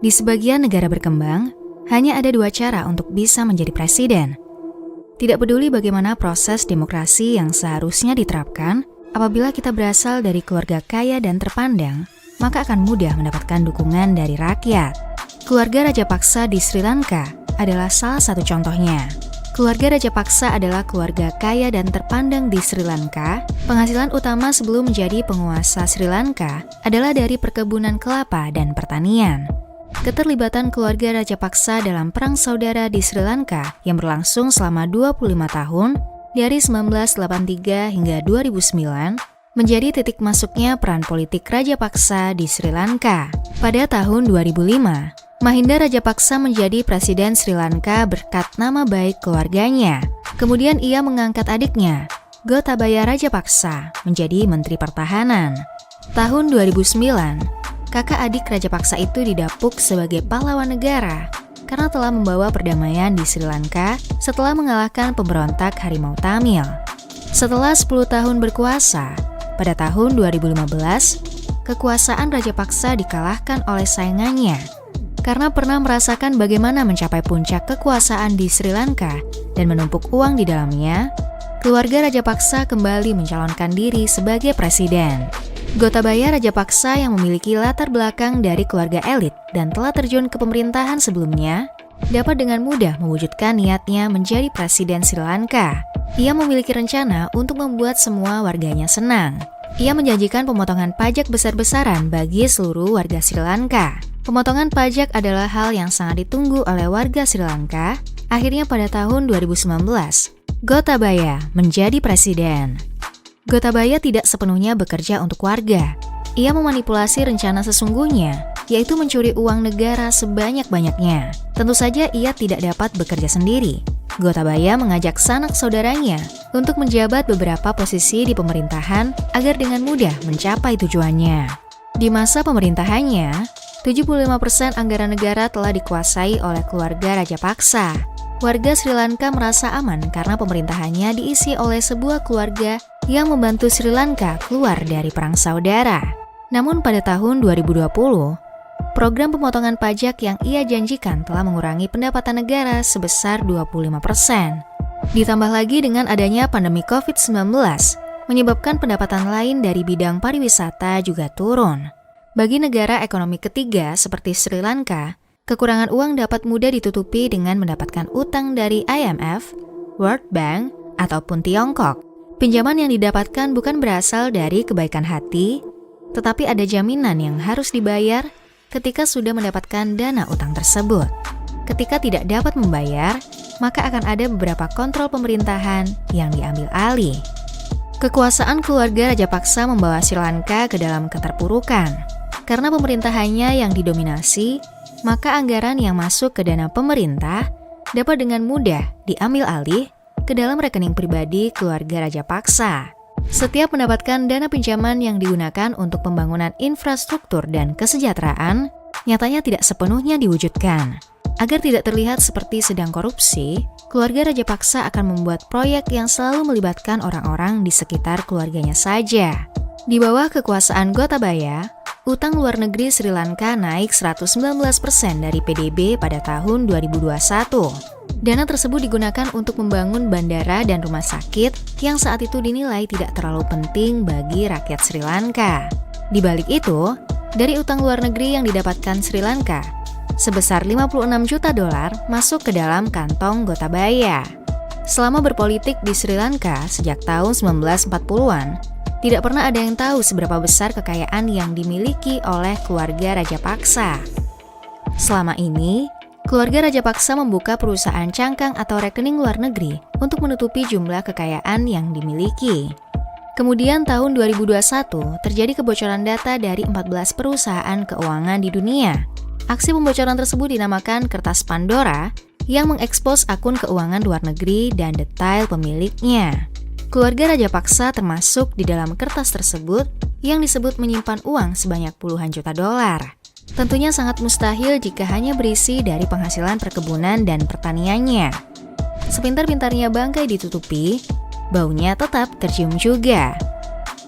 Di sebagian negara berkembang, hanya ada dua cara untuk bisa menjadi presiden. Tidak peduli bagaimana proses demokrasi yang seharusnya diterapkan, apabila kita berasal dari keluarga kaya dan terpandang, maka akan mudah mendapatkan dukungan dari rakyat. Keluarga Rajapaksa di Sri Lanka adalah salah satu contohnya. Keluarga Rajapaksa adalah keluarga kaya dan terpandang di Sri Lanka. Penghasilan utama sebelum menjadi penguasa Sri Lanka adalah dari perkebunan kelapa dan pertanian. Keterlibatan keluarga Rajapaksa dalam perang saudara di Sri Lanka yang berlangsung selama 25 tahun dari 1983 hingga 2009 menjadi titik masuknya peran politik Rajapaksa di Sri Lanka. Pada tahun 2005, Mahinda Rajapaksa menjadi presiden Sri Lanka berkat nama baik keluarganya. Kemudian ia mengangkat adiknya, Gotabaya Rajapaksa, menjadi Menteri Pertahanan. Tahun 2009, kakak adik Rajapaksa itu didapuk sebagai pahlawan negara karena telah membawa perdamaian di Sri Lanka setelah mengalahkan pemberontak Harimau Tamil. Setelah 10 tahun berkuasa, pada tahun 2015, kekuasaan Rajapaksa dikalahkan oleh saingannya. Karena pernah merasakan bagaimana mencapai puncak kekuasaan di Sri Lanka dan menumpuk uang di dalamnya, keluarga Rajapaksa kembali mencalonkan diri sebagai presiden. Gotabaya Rajapaksa yang memiliki latar belakang dari keluarga elit dan telah terjun ke pemerintahan sebelumnya, dapat dengan mudah mewujudkan niatnya menjadi presiden Sri Lanka. Ia memiliki rencana untuk membuat semua warganya senang. Ia menjanjikan pemotongan pajak besar-besaran bagi seluruh warga Sri Lanka. Pemotongan pajak adalah hal yang sangat ditunggu oleh warga Sri Lanka. Akhirnya pada tahun 2019, Gotabaya menjadi presiden. Gotabaya tidak sepenuhnya bekerja untuk warga. Ia memanipulasi rencana sesungguhnya, yaitu mencuri uang negara sebanyak-banyaknya. Tentu saja ia tidak dapat bekerja sendiri. Gotabaya mengajak sanak saudaranya untuk menjabat beberapa posisi di pemerintahan agar dengan mudah mencapai tujuannya. Di masa pemerintahannya, 75% anggaran negara telah dikuasai oleh keluarga Rajapaksa. Warga Sri Lanka merasa aman karena pemerintahannya diisi oleh sebuah keluarga yang membantu Sri Lanka keluar dari perang saudara. Namun pada tahun 2020, program pemotongan pajak yang ia janjikan telah mengurangi pendapatan negara sebesar 25%. Ditambah lagi dengan adanya pandemi COVID-19, menyebabkan pendapatan lain dari bidang pariwisata juga turun. Bagi negara ekonomi ketiga seperti Sri Lanka, kekurangan uang dapat mudah ditutupi dengan mendapatkan utang dari IMF, World Bank, ataupun Tiongkok. Pinjaman yang didapatkan bukan berasal dari kebaikan hati, tetapi ada jaminan yang harus dibayar ketika sudah mendapatkan dana utang tersebut. Ketika tidak dapat membayar, maka akan ada beberapa kontrol pemerintahan yang diambil alih. Kekuasaan keluarga Rajapaksa membawa Sri Lanka ke dalam keterpurukan. Karena pemerintahannya yang didominasi, maka anggaran yang masuk ke dana pemerintah dapat dengan mudah diambil alih ke dalam rekening pribadi keluarga Rajapaksa. Setiap mendapatkan dana pinjaman yang digunakan untuk pembangunan infrastruktur dan kesejahteraan, nyatanya tidak sepenuhnya diwujudkan. Agar tidak terlihat seperti sedang korupsi, keluarga Rajapaksa akan membuat proyek yang selalu melibatkan orang-orang di sekitar keluarganya saja. Di bawah kekuasaan Gotabaya, utang luar negeri Sri Lanka naik 119% dari PDB pada tahun 2021. Dana tersebut digunakan untuk membangun bandara dan rumah sakit yang saat itu dinilai tidak terlalu penting bagi rakyat Sri Lanka. Di balik itu, dari utang luar negeri yang didapatkan Sri Lanka, sebesar 56 juta dolar masuk ke dalam kantong Gotabaya. Selama berpolitik di Sri Lanka sejak tahun 1940-an, tidak pernah ada yang tahu seberapa besar kekayaan yang dimiliki oleh keluarga Rajapaksa. Selama ini, keluarga Rajapaksa membuka perusahaan cangkang atau rekening luar negeri untuk menutupi jumlah kekayaan yang dimiliki. Kemudian tahun 2021 terjadi kebocoran data dari 14 perusahaan keuangan di dunia. Aksi pembocoran tersebut dinamakan Kertas Pandora yang mengekspos akun keuangan luar negeri dan detail pemiliknya. Keluarga Rajapaksa termasuk di dalam kertas tersebut yang disebut menyimpan uang sebanyak puluhan juta dolar. Tentunya sangat mustahil jika hanya berisi dari penghasilan perkebunan dan pertaniannya. Sepintar-pintarnya bangkai ditutupi, baunya tetap tercium juga.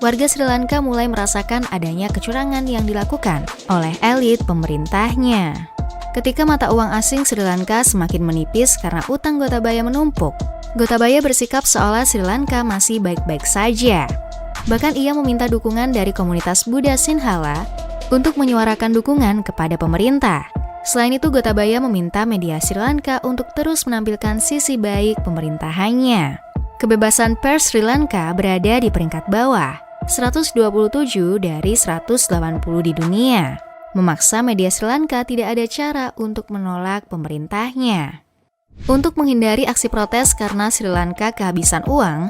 Warga Sri Lanka mulai merasakan adanya kecurangan yang dilakukan oleh elit pemerintahnya. Ketika mata uang asing Sri Lanka semakin menipis karena utang Gotabaya menumpuk, Gotabaya bersikap seolah Sri Lanka masih baik-baik saja. Bahkan ia meminta dukungan dari komunitas Buddha Sinhala untuk menyuarakan dukungan kepada pemerintah. Selain itu, Gotabaya meminta media Sri Lanka untuk terus menampilkan sisi baik pemerintahannya. Kebebasan pers Sri Lanka berada di peringkat bawah, 127 dari 180 di dunia. Memaksa media Sri Lanka tidak ada cara untuk menolak pemerintahnya. Untuk menghindari aksi protes karena Sri Lanka kehabisan uang,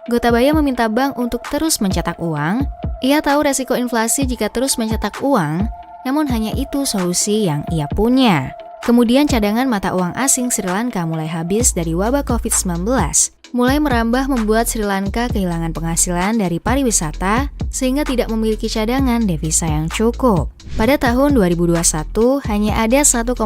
Gotabaya meminta bank untuk terus mencetak uang. Ia tahu resiko inflasi jika terus mencetak uang, namun hanya itu solusi yang ia punya. Kemudian cadangan mata uang asing Sri Lanka mulai habis dari wabah COVID-19, mulai merambah membuat Sri Lanka kehilangan penghasilan dari pariwisata sehingga tidak memiliki cadangan devisa yang cukup. Pada tahun 2021, hanya ada 1,8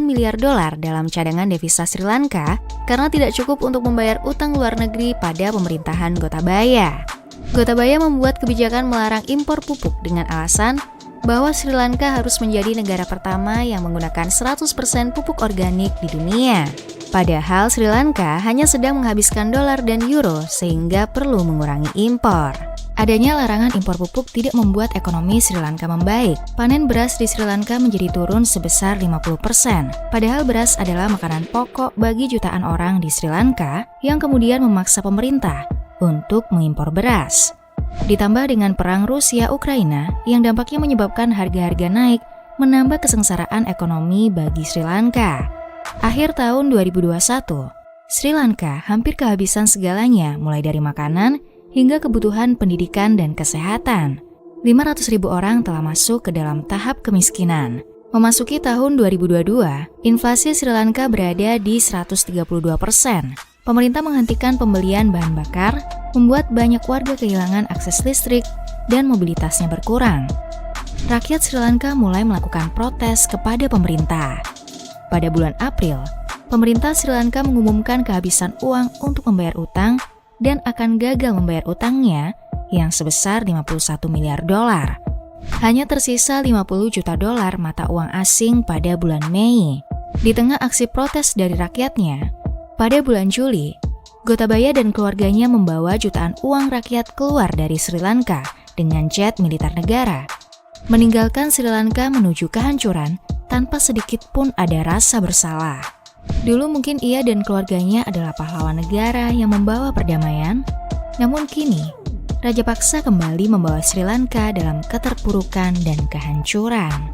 miliar dolar dalam cadangan devisa Sri Lanka karena tidak cukup untuk membayar utang luar negeri pada pemerintahan Gotabaya. Gotabaya membuat kebijakan melarang impor pupuk dengan alasan bahwa Sri Lanka harus menjadi negara pertama yang menggunakan 100% pupuk organik di dunia. Padahal Sri Lanka hanya sedang menghabiskan dolar dan euro sehingga perlu mengurangi impor. Adanya larangan impor pupuk tidak membuat ekonomi Sri Lanka membaik. Panen beras di Sri Lanka menjadi turun sebesar 50%. Padahal beras adalah makanan pokok bagi jutaan orang di Sri Lanka yang kemudian memaksa pemerintah untuk mengimpor beras. Ditambah dengan perang Rusia-Ukraina yang dampaknya menyebabkan harga-harga naik, menambah kesengsaraan ekonomi bagi Sri Lanka. Akhir tahun 2021, Sri Lanka hampir kehabisan segalanya mulai dari makanan hingga kebutuhan pendidikan dan kesehatan. 500.000 orang telah masuk ke dalam tahap kemiskinan. Memasuki tahun 2022, inflasi Sri Lanka berada di 132%. Pemerintah menghentikan pembelian bahan bakar, membuat banyak warga kehilangan akses listrik dan mobilitasnya berkurang. Rakyat Sri Lanka mulai melakukan protes kepada pemerintah. Pada bulan April, pemerintah Sri Lanka mengumumkan kehabisan uang untuk membayar utang dan akan gagal membayar utangnya yang sebesar 51 miliar dolar. Hanya tersisa 50 juta dolar mata uang asing pada bulan Mei. Di tengah aksi protes dari rakyatnya, pada bulan Juli, Gotabaya dan keluarganya membawa jutaan uang rakyat keluar dari Sri Lanka dengan jet militer negara, meninggalkan Sri Lanka menuju kehancuran tanpa sedikit pun ada rasa bersalah. Dulu mungkin ia dan keluarganya adalah pahlawan negara yang membawa perdamaian, namun kini Rajapaksa kembali membawa Sri Lanka dalam keterpurukan dan kehancuran.